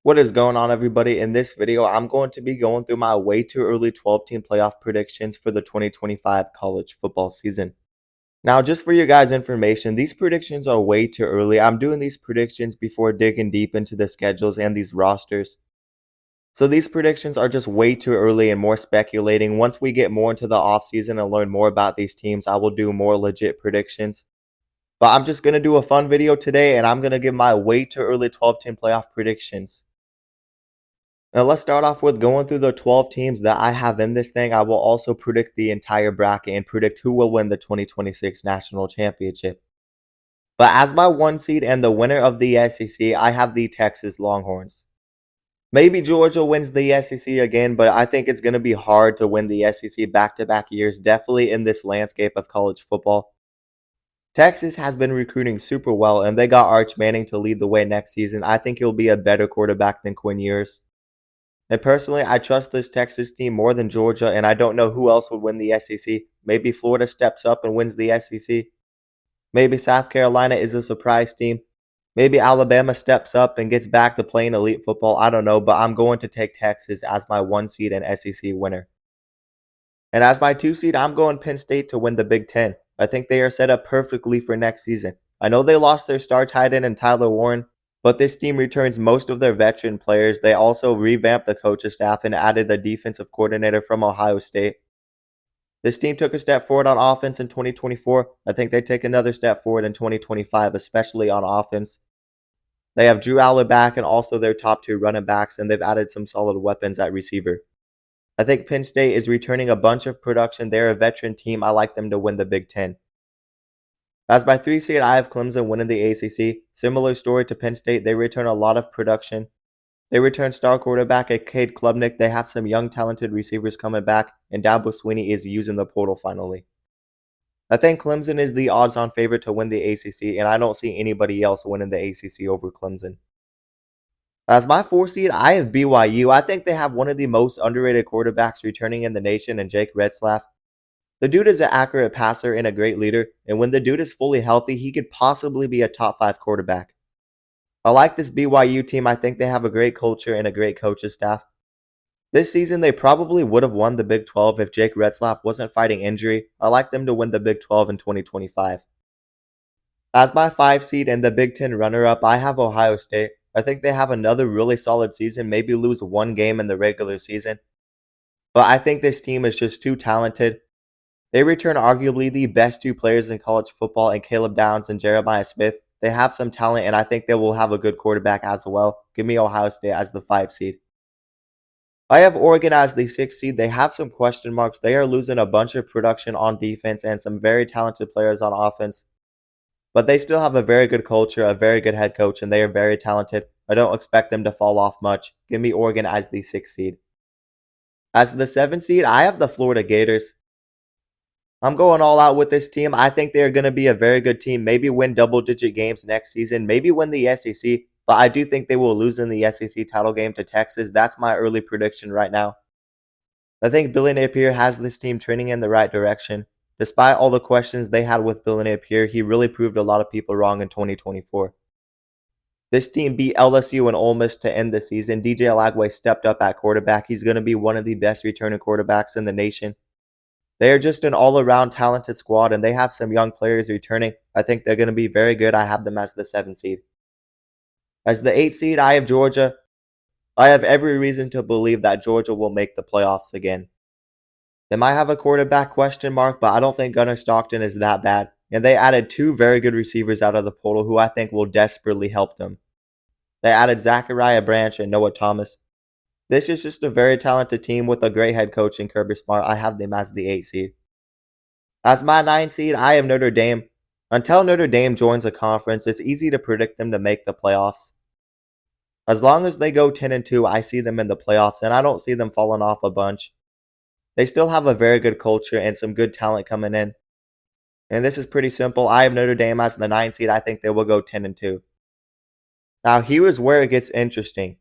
What is going on, everybody? In this video, I'm going to be going through my way too early 12-team playoff predictions for the 2025 college football season. Now, just for your guys' information, these predictions are way too early. I'm doing these predictions before digging deep into the schedules and these rosters. So these predictions are just way too early and more speculating. Once we get more into the offseason and learn more about these teams, I will do more legit predictions. But I'm just going to do a fun video today, and I'm going to give my way too early 12-team playoff predictions. Now let's start off with going through the 12 teams that I have in this thing. I will also predict the entire bracket and predict who will win the 2026 National Championship. But as my 1 seed and the winner of the SEC, I have the Texas Longhorns. Maybe Georgia wins the SEC again, but I think it's going to be hard to win the SEC back-to-back years, definitely in this landscape of college football. Texas has been recruiting super well, and they got Arch Manning to lead the way next season. I think he'll be a better quarterback than Quinn Ewers. And personally, I trust this Texas team more than Georgia, and I don't know who else would win the SEC. Maybe Florida steps up and wins the SEC. Maybe South Carolina is a surprise team. Maybe Alabama steps up and gets back to playing elite football. I don't know, but I'm going to take Texas as my 1 seed and SEC winner. And as my 2 seed, I'm going Penn State to win the Big Ten. I think they are set up perfectly for next season. I know they lost their star tight end in Tyler Warren, but this team returns most of their veteran players. They also revamped the coaching staff and added the defensive coordinator from Ohio State. This team took a step forward on offense in 2024. I think they take another step forward in 2025, especially on offense. They have Drew Aller back and also their top 2 running backs, and they've added some solid weapons at receiver. I think Penn State is returning a bunch of production. They're a veteran team. I like them to win the Big Ten. As my 3 seed, I have Clemson winning the ACC. Similar story to Penn State. They return a lot of production. They return star quarterback at Cade Klubnik. They have some young, talented receivers coming back, and Dabo Swinney is using the portal finally. I think Clemson is the odds-on favorite to win the ACC, and I don't see anybody else winning the ACC over Clemson. As my 4 seed, I have BYU. I think they have one of the most underrated quarterbacks returning in the nation in Jake Retzlaff. The dude is an accurate passer and a great leader, and when the dude is fully healthy, he could possibly be a top 5 quarterback. I like this BYU team. I think they have a great culture and a great coaching staff. This season, they probably would have won the Big 12 if Jake Retzlaff wasn't fighting injury. I like them to win the Big 12 in 2025. As my 5 seed and the Big 10 runner-up, I have Ohio State. I think they have another really solid season, maybe lose 1 game in the regular season. But I think this team is just too talented. They return arguably the best 2 players in college football in Caleb Downs and Jeremiah Smith. They have some talent, and I think they will have a good quarterback as well. Give me Ohio State as the 5 seed. I have Oregon as the 6 seed. They have some question marks. They are losing a bunch of production on defense and some very talented players on offense. But they still have a very good culture, a very good head coach, and they are very talented. I don't expect them to fall off much. Give me Oregon as the 6 seed. As the 7 seed, I have the Florida Gators. I'm going all out with this team. I think they're going to be a very good team. Maybe win double-digit games next season. Maybe win the SEC. But I do think they will lose in the SEC title game to Texas. That's my early prediction right now. I think Billy Napier has this team trending in the right direction. Despite all the questions they had with Billy Napier, he really proved a lot of people wrong in 2024. This team beat LSU and Ole Miss to end the season. DJ Lagway stepped up at quarterback. He's going to be one of the best returning quarterbacks in the nation. They are just an all-around talented squad, and they have some young players returning. I think they're going to be very good. I have them as the 7 seed. As the 8 seed, I have Georgia. I have every reason to believe that Georgia will make the playoffs again. They might have a quarterback question mark, but I don't think Gunnar Stockton is that bad. And they added 2 very good receivers out of the portal who I think will desperately help them. They added Zachariah Branch and Noah Thomas. This is just a very talented team with a great head coach in Kirby Smart. I have them as the 8 seed. As my 9 seed, I have Notre Dame. Until Notre Dame joins a conference, it's easy to predict them to make the playoffs. As long as they go 10-2, I see them in the playoffs, and I don't see them falling off a bunch. They still have a very good culture and some good talent coming in. And this is pretty simple. I have Notre Dame as the 9 seed. I think they will go 10-2. Now, here is where it gets interesting.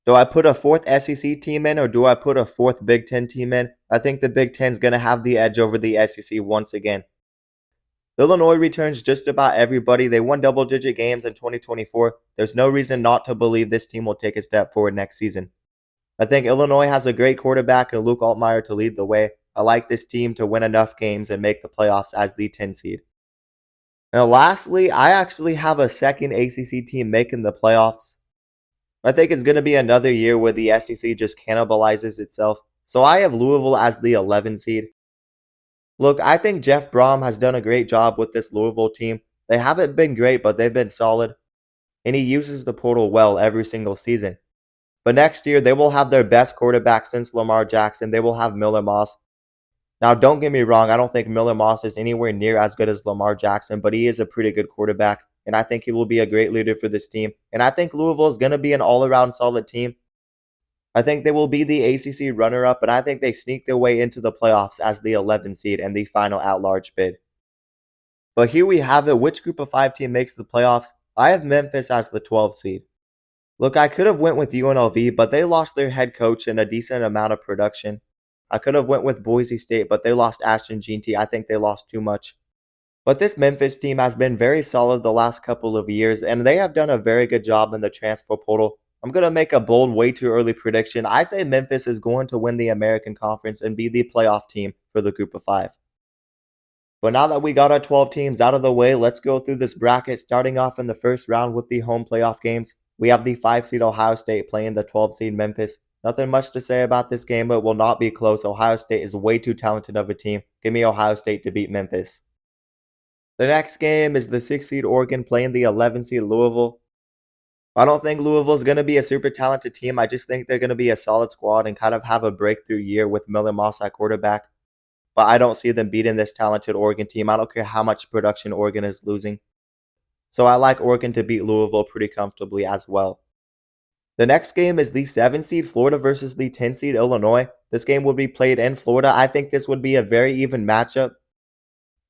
Do I put a 4th SEC team in, or do I put a 4th Big Ten team in? I think the Big Ten is going to have the edge over the SEC once again. Illinois returns just about everybody. They won double-digit games in 2024. There's no reason not to believe this team will take a step forward next season. I think Illinois has a great quarterback in Luke Altmaier to lead the way. I like this team to win enough games and make the playoffs as the 10 seed. And lastly, I actually have a second ACC team making the playoffs. I think it's going to be another year where the SEC just cannibalizes itself. So I have Louisville as the 11 seed. Look, I think Jeff Brom has done a great job with this Louisville team. They haven't been great, but they've been solid. And he uses the portal well every single season. But next year, they will have their best quarterback since Lamar Jackson. They will have Miller Moss. Now, don't get me wrong. I don't think Miller Moss is anywhere near as good as Lamar Jackson, but he is a pretty good quarterback. And I think he will be a great leader for this team. And I think Louisville is going to be an all-around solid team. I think they will be the ACC runner-up, and I think they sneak their way into the playoffs as the 11 seed and the final at-large bid. But here we have it. Which group of 5 team makes the playoffs? I have Memphis as the 12 seed. Look, I could have went with UNLV, but they lost their head coach and a decent amount of production. I could have went with Boise State, but they lost Ashton Jeanty. I think they lost too much. But this Memphis team has been very solid the last couple of years, and they have done a very good job in the transfer portal. I'm going to make a bold, way too early prediction. I say Memphis is going to win the American Conference and be the playoff team for the group of 5. But now that we got our 12 teams out of the way, let's go through this bracket, starting off in the first round with the home playoff games. We have the 5 seed Ohio State playing the 12 seed Memphis. Nothing much to say about this game, but it will not be close. Ohio State is way too talented of a team. Give me Ohio State to beat Memphis. The next game is the 6 seed Oregon playing the 11 seed Louisville. I don't think Louisville is going to be a super talented team. I just think they're going to be a solid squad and kind of have a breakthrough year with Miller Moss at quarterback. But I don't see them beating this talented Oregon team. I don't care how much production Oregon is losing. So I like Oregon to beat Louisville pretty comfortably as well. The next game is the 7 seed Florida versus the 10 seed Illinois. This game would be played in Florida. I think this would be a very even matchup.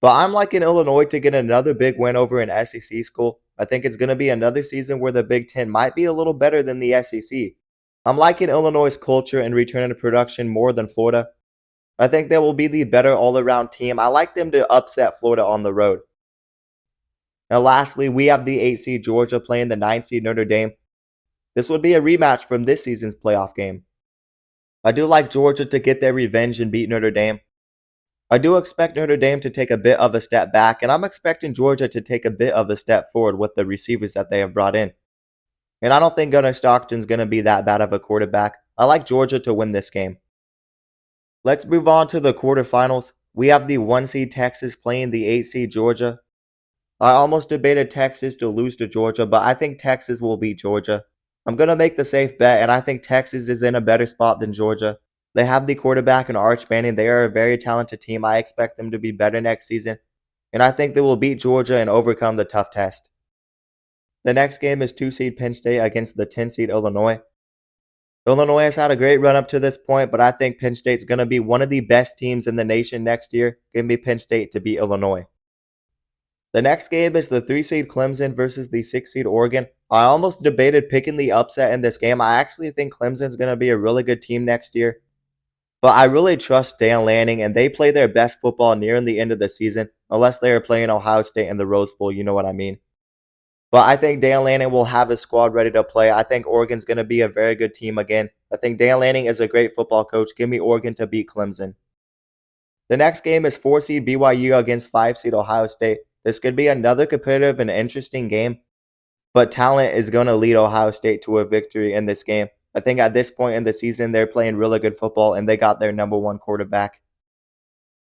But I'm liking Illinois to get another big win over an SEC school. I think it's going to be another season where the Big Ten might be a little better than the SEC. I'm liking Illinois' culture and return to production more than Florida. I think they will be the better all-around team. I like them to upset Florida on the road. Now lastly, we have the 8 seed Georgia playing the 9 seed Notre Dame. This would be a rematch from this season's playoff game. I do like Georgia to get their revenge and beat Notre Dame. I do expect Notre Dame to take a bit of a step back, and I'm expecting Georgia to take a bit of a step forward with the receivers that they have brought in. And I don't think Gunnar Stockton's going to be that bad of a quarterback. I like Georgia to win this game. Let's move on to the quarterfinals. We have the 1 seed Texas playing the 8 seed Georgia. I almost debated Texas to lose to Georgia, but I think Texas will beat Georgia. I'm going to make the safe bet, and I think Texas is in a better spot than Georgia. They have the quarterback in Arch Manning. They are a very talented team. I expect them to be better next season, and I think they will beat Georgia and overcome the tough test. The next game is 2 seed Penn State against the 10 seed Illinois. Illinois has had a great run up to this point, but I think Penn State's going to be one of the best teams in the nation next year. Give me Penn State to beat Illinois. The next game is the 3 seed Clemson versus the 6 seed Oregon. I almost debated picking the upset in this game. I actually think Clemson's going to be a really good team next year. But I really trust Dan Lanning, and they play their best football near the end of the season, unless they are playing Ohio State in the Rose Bowl, you know what I mean. But I think Dan Lanning will have his squad ready to play. I think Oregon's going to be a very good team again. I think Dan Lanning is a great football coach. Give me Oregon to beat Clemson. The next game is 4 seed BYU against 5 seed Ohio State. This could be another competitive and interesting game, but talent is going to lead Ohio State to a victory in this game. I think at this point in the season, they're playing really good football, and they got their number 1 quarterback.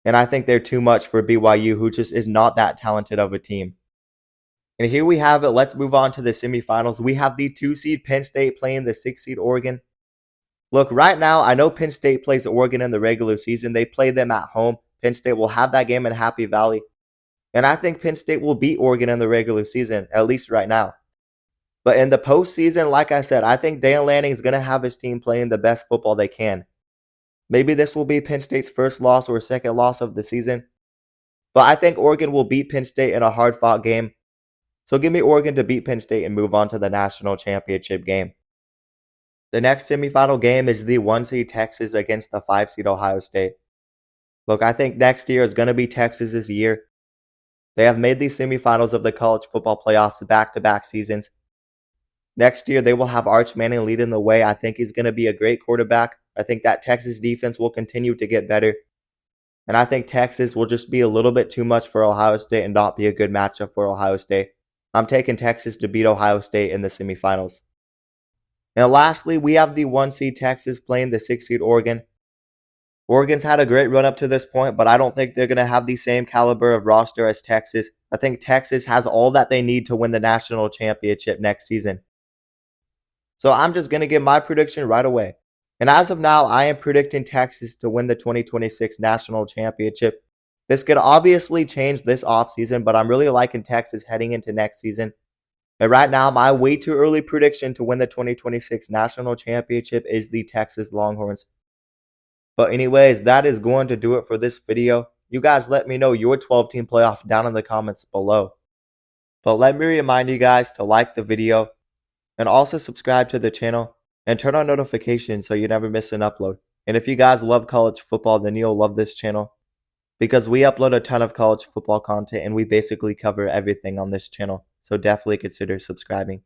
And I think they're too much for BYU, who just is not that talented of a team. And here we have it. Let's move on to the semifinals. We have the 2 seed Penn State playing the 6 seed Oregon. Look, right now, I know Penn State plays Oregon in the regular season. They play them at home. Penn State will have that game in Happy Valley. And I think Penn State will beat Oregon in the regular season, at least right now. But in the postseason, like I said, I think Dan Lanning is going to have his team playing the best football they can. Maybe this will be Penn State's first loss or second loss of the season. But I think Oregon will beat Penn State in a hard-fought game. So give me Oregon to beat Penn State and move on to the national championship game. The next semifinal game is the 1 seed Texas against the 5 seed Ohio State. Look, I think next year is going to be Texas's year. They have made the semifinals of the college football playoffs back-to-back seasons. Next year, they will have Arch Manning leading the way. I think he's going to be a great quarterback. I think that Texas defense will continue to get better. And I think Texas will just be a little bit too much for Ohio State and not be a good matchup for Ohio State. I'm taking Texas to beat Ohio State in the semifinals. And lastly, we have the 1 seed Texas playing the 6 seed Oregon. Oregon's had a great run up to this point, but I don't think they're going to have the same caliber of roster as Texas. I think Texas has all that they need to win the national championship next season. So I'm just going to give my prediction right away. And as of now, I am predicting Texas to win the 2026 national championship. This could obviously change this offseason, but I'm really liking Texas heading into next season. And right now, my way too early prediction to win the 2026 national championship is the Texas Longhorns. But anyways, that is going to do it for this video. You guys let me know your 12-team playoff down in the comments below. But let me remind you guys to like the video and also subscribe to the channel and turn on notifications so you never miss an upload. And if you guys love college football, then you'll love this channel because we upload a ton of college football content and we basically cover everything on this channel. So definitely consider subscribing.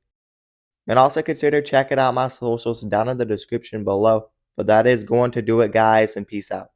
And also consider checking out my socials down in the description below. But that is going to do it, guys, and peace out.